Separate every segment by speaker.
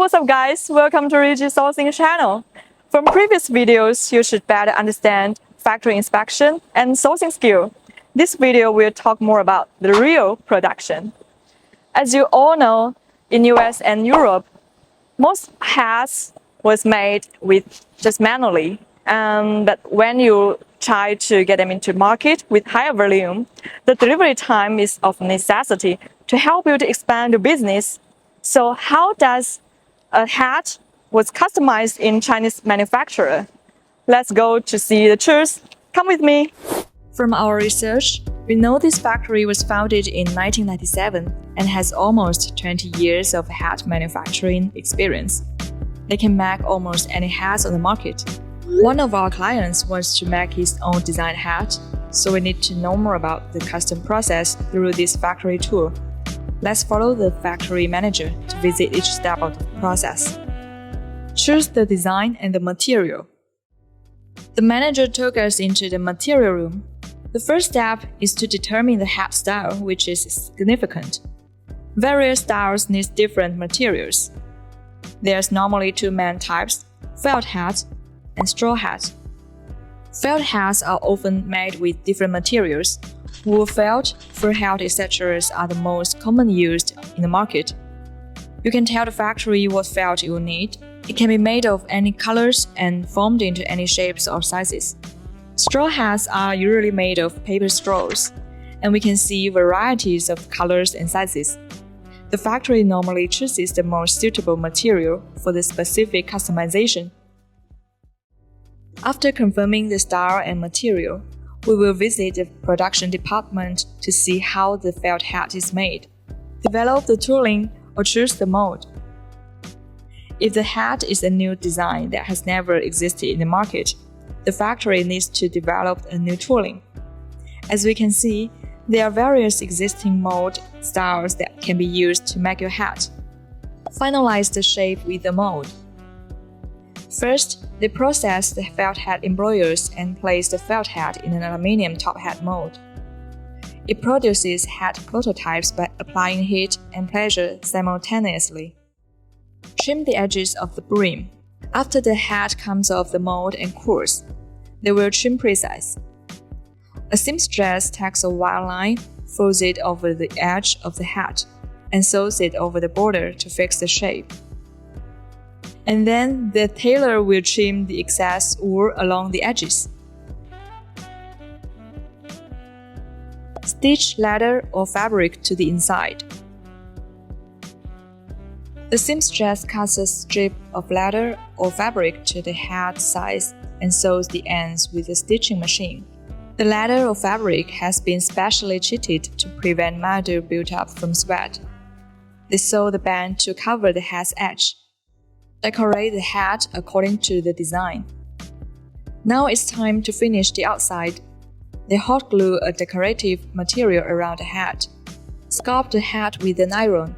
Speaker 1: what's up guys? Welcome to Rigi Sourcing channel. From previous videos, you should better understand factory inspection and sourcing skill. This video will talk more about the real production. As you all know, in US and Europe, most hats was made with just manually. But when you try to get them into market with higher volume, the delivery time is of necessity to help you to expand your business. So how does a hat was customized in Chinese manufacturer? Let's go to see the truth. Come with me. From our research, we know this factory was founded in 1997 and has almost 20 years of hat manufacturing experience. They can make almost any hats on the market. One of our clients wants to make his own design hat, so we need to know more about the custom process through this factory tour. Let's follow the factory manager to visit each step of the process. Choose the design and the material. The manager took us into the material room. The first step is to determine the hat style, which is significant. Various styles need different materials. There's normally two main types, felt hat and straw hat. Felt hats are often made with different materials. Wool felt, fur hat, etc. are the most commonly used in the market. You can tell the factory what felt you will need. It can be made of any colors and formed into any shapes or sizes. Straw hats are usually made of paper straws, and we can see varieties of colors and sizes. The factory normally chooses the most suitable material for the specific customization. After confirming the style and material, we will visit the production department to see how the felt hat is made, develop the tooling, or choose the mold. If the hat is a new design that has never existed in the market, the factory needs to develop a new tooling. As we can see, there are various existing mold styles that can be used to make your hat. Finalize the shape with the mold. First, they process the felt hat embroilers and place the felt hat in an aluminum top hat mold. It produces hat prototypes by applying heat and pressure simultaneously. Trim the edges of the brim. After the hat comes off the mold and cools, they will trim precise. A seamstress takes a wire line, folds it over the edge of the hat, and sews it over the border to fix the shape. And then the tailor will trim the excess wool along the edges. Stitch leather or fabric to the inside. The seamstress cuts a strip of leather or fabric to the hat size and sews the ends with a stitching machine. The leather or fabric has been specially treated to prevent mildew buildup from sweat. They sew the band to cover the hat's edge. Decorate the hat according to the design. Now it's time to finish the outside. They hot glue a decorative material around the hat. Sculpt the hat with an iron.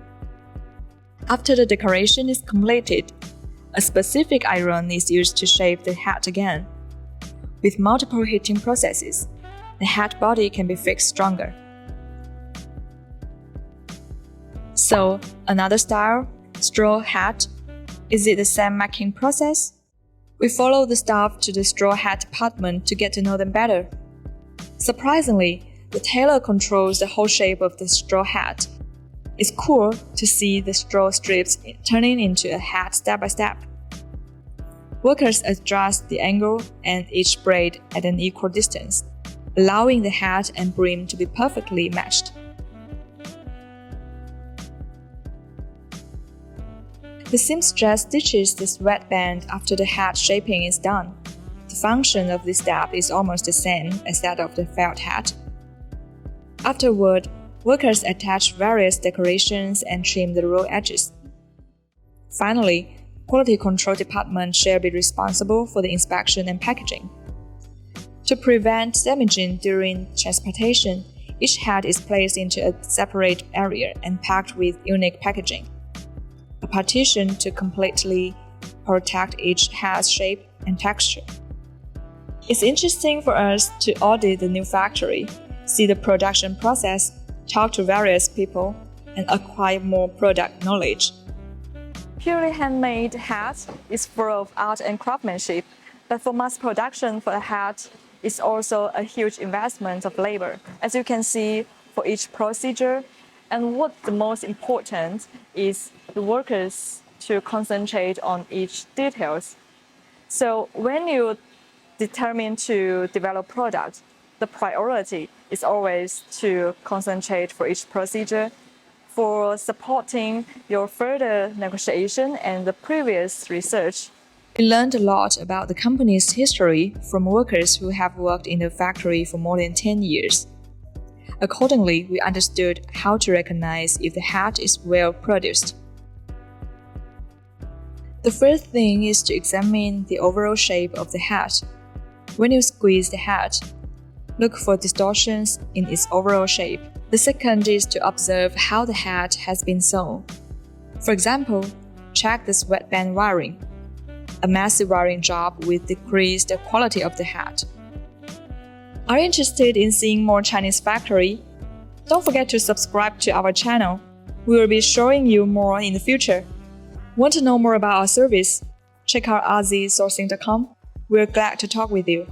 Speaker 1: After the decoration is completed, a specific iron is used to shape the hat again. With multiple heating processes, the hat body can be fixed stronger. So, another style, straw hat. Is it the same making process? We follow the staff to the straw hat department to get to know them better. Surprisingly, the tailor controls the whole shape of the straw hat. It's cool to see the straw strips turning into a hat step by step. Workers adjust the angle and each braid at an equal distance, allowing the hat and brim to be perfectly matched. The seamstress stitches the sweatband after the hat shaping is done. The function of this step is almost the same as that of the felt hat. Afterward, workers attach various decorations and trim the raw edges. Finally, Quality Control Department shall be responsible for the inspection and packaging. To prevent damaging during transportation, each hat is placed into a separate area and packed with unique packaging. A partition to completely protect each hat's shape and texture. It's interesting for us to audit the new factory, see the production process, talk to various people, and acquire more product knowledge. purely handmade hat is full of art and craftsmanship, but for mass production for a hat, it's also a huge investment of labor. As you can see, for each procedure, and what the most important is the workers to concentrate on each details. So when you determine to develop product, the priority is always to concentrate for each procedure for supporting your further negotiation and the previous research. We learned a lot about the company's history from workers who have worked in the factory for more than 10 years. Accordingly, we understood how to recognize if the hat is well produced. The first thing is to examine the overall shape of the hat. When you squeeze the hat, look for distortions in its overall shape. The second is to observe how the hat has been sewn. For example, check the sweatband wiring. A massive wiring job will decrease the quality of the hat. Are you interested in seeing more Chinese factory? Don't forget to subscribe to our channel. We will be showing you more in the future. Want to know more about our service? Check out RZSourcing.com. We're glad to talk with you.